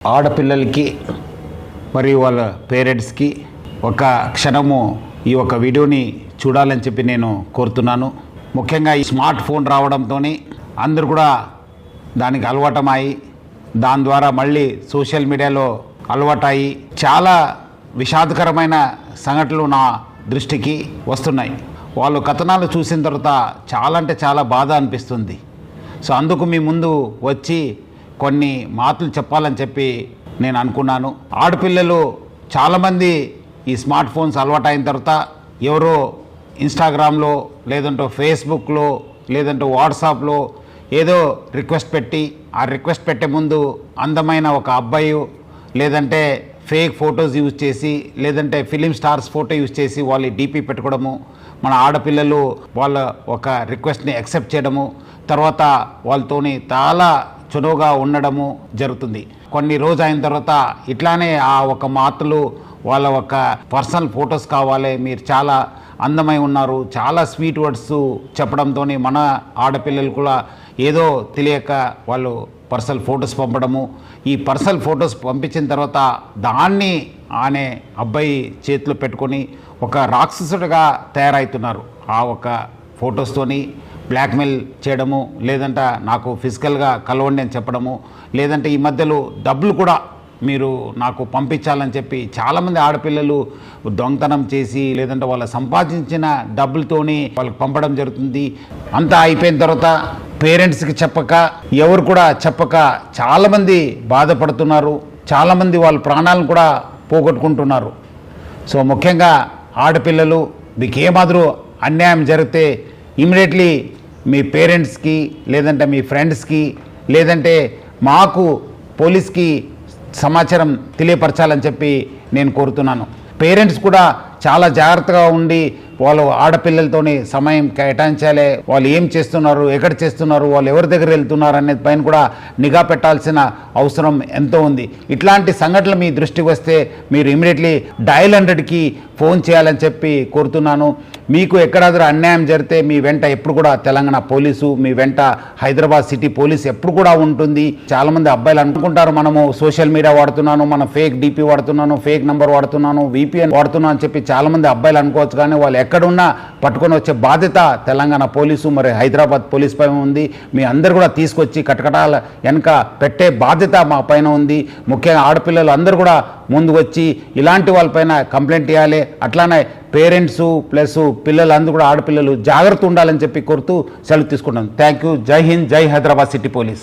ఆడపిల్లలకి మరియు వాళ్ళ పేరెంట్స్కి ఒక క్షణము ఈ ఒక వీడియోని చూడాలని చెప్పి నేను కోరుతున్నాను. ముఖ్యంగా ఈ స్మార్ట్ ఫోన్ రావడంతో అందరూ కూడా దానికి అలవాటమయ్యి దాని ద్వారా మళ్ళీ సోషల్ మీడియాలో అలవాటయ్యి చాలా విషాదకరమైన సంఘటనలు నా దృష్టికి వస్తున్నాయి. వాళ్ళు కథనాలు చూసిన తర్వాత చాలా అంటే చాలా బాధ అనిపిస్తుంది. సో అందుకు మీ ముందు వచ్చి కొన్ని మాటలు చెప్పాలని చెప్పి నేను అనుకున్నాను. ఆడపిల్లలు చాలామంది ఈ స్మార్ట్ ఫోన్స్ అలవాటైన తర్వాత ఎవరో ఇన్స్టాగ్రామ్లో లేదంటే ఫేస్బుక్లో లేదంటే వాట్సాప్లో ఏదో రిక్వెస్ట్ పెట్టి ఆ రిక్వెస్ట్ పెట్టే ముందు అందమైన ఒక అబ్బాయి లేదంటే ఫేక్ ఫొటోస్ యూజ్ చేసి లేదంటే ఫిలిం స్టార్స్ ఫోటో యూజ్ చేసి వాళ్ళు డీపీ పెట్టుకోవడము, మన ఆడపిల్లలు వాళ్ళ ఒక రిక్వెస్ట్ని యాక్సెప్ట్ చేయడము, తర్వాత వాళ్ళతోని చాలా చనువుగా ఉండడము జరుగుతుంది. కొన్ని రోజు అయిన తర్వాత ఇట్లానే ఆ ఒక మాటలు వాళ్ళ ఒక పర్సనల్ ఫొటోస్ కావాలి, మీరు చాలా అందమై ఉన్నారు, చాలా స్వీట్ వర్డ్స్ చెప్పడంతో మన ఆడపిల్లలు కూడా ఏదో తెలియక వాళ్ళు పర్సనల్ ఫొటోస్ పంపడము, ఈ పర్సనల్ ఫొటోస్ పంపించిన తర్వాత దాన్ని ఆనే అబ్బాయి చేతిలో పెట్టుకొని ఒక రాక్షసుడిగా తయారవుతున్నారు. ఆ ఒక ఫొటోస్తోని బ్లాక్మెయిల్ చేయడము, లేదంటే నాకు ఫిజికల్గా కలవండి అని చెప్పడము, లేదంటే ఈ మధ్యలో డబ్బులు కూడా మీరు నాకు పంపించాలని చెప్పి చాలామంది ఆడపిల్లలు దొంగతనం చేసి లేదంటే వాళ్ళ సంపాదించిన డబ్బులతోని వాళ్ళకి పంపడం జరుగుతుంది. అంతా అయిపోయిన తర్వాత పేరెంట్స్కి చెప్పక ఎవరు కూడా చెప్పక చాలామంది బాధపడుతున్నారు, చాలామంది వాళ్ళ ప్రాణాలను కూడా పోగొట్టుకుంటున్నారు. సో ముఖ్యంగా ఆడపిల్లలు మీకు ఏమాదిరూ అన్యాయం జరిగితే ఇమీడియట్లీ మీ పేరెంట్స్కి లేదంటే మీ ఫ్రెండ్స్కి లేదంటే మాకు పోలీస్కి సమాచారం తెలియపరచాలని చెప్పి నేను కోరుతున్నాను. పేరెంట్స్ కూడా చాలా జాగ్రత్తగా ఉండి వాళ్ళు ఆడపిల్లలతోని సమయం కేటాయించాలి, వాళ్ళు ఏం చేస్తున్నారు, ఎక్కడ చేస్తున్నారు, వాళ్ళు ఎవరి దగ్గర వెళ్తున్నారు అనేది పైన కూడా నిఘా పెట్టాల్సిన అవసరం ఎంతో ఉంది. ఇట్లాంటి సంఘటనలు మీ దృష్టికి వస్తే మీరు ఇమీడియట్లీ డయల్ 100కి ఫోన్ చేయాలని చెప్పి కోరుతున్నాను. మీకు ఎక్కడాದರೂ అన్యాయం జరిగితే మీ వెంట ఎప్పుడు కూడా తెలంగాణ పోలీసు, మీ వెంట హైదరాబాద్ సిటీ పోలీసు ఎప్పుడు కూడా ఉంటుంది. చాలామంది అబ్బాయిలు అనుకుంటారు మనము సోషల్ మీడియా వాడుతున్నాను, మనం ఫేక్ డీపీ వాడుతున్నాను, ఫేక్ నెంబర్ వాడుతున్నాను, VPN వాడుతున్నాను అని చెప్పి చాలామంది అబ్బాయిలు అనుకోవచ్చు. కానీ వాళ్ళు ఎక్కడున్నా పట్టుకొని వచ్చే బాధ్యత తెలంగాణ పోలీసు మరి హైదరాబాద్ పోలీస్ పైన ఉంది. మీ అందరు కూడా తీసుకొచ్చి కటకటాల వెనక పెట్టే బాధ్యత మా పైన ఉంది. ముఖ్యంగా ఆడపిల్లలు అందరూ కూడా ముందు వచ్చి ఇలాంటి వాళ్ళపైన కంప్లైంట్ ఇవ్వాలి. అట్లానే పేరెంట్స్ ప్లస్ పిల్లలు అందరూ కూడా ఆడపిల్లలు జాగ్రత్త ఉండాలని చెప్పి కోరుతూ సెలవు తీసుకుంటాను. Thank you. జై హింద్, జై హైదరాబాద్ సిటీ పోలీస్.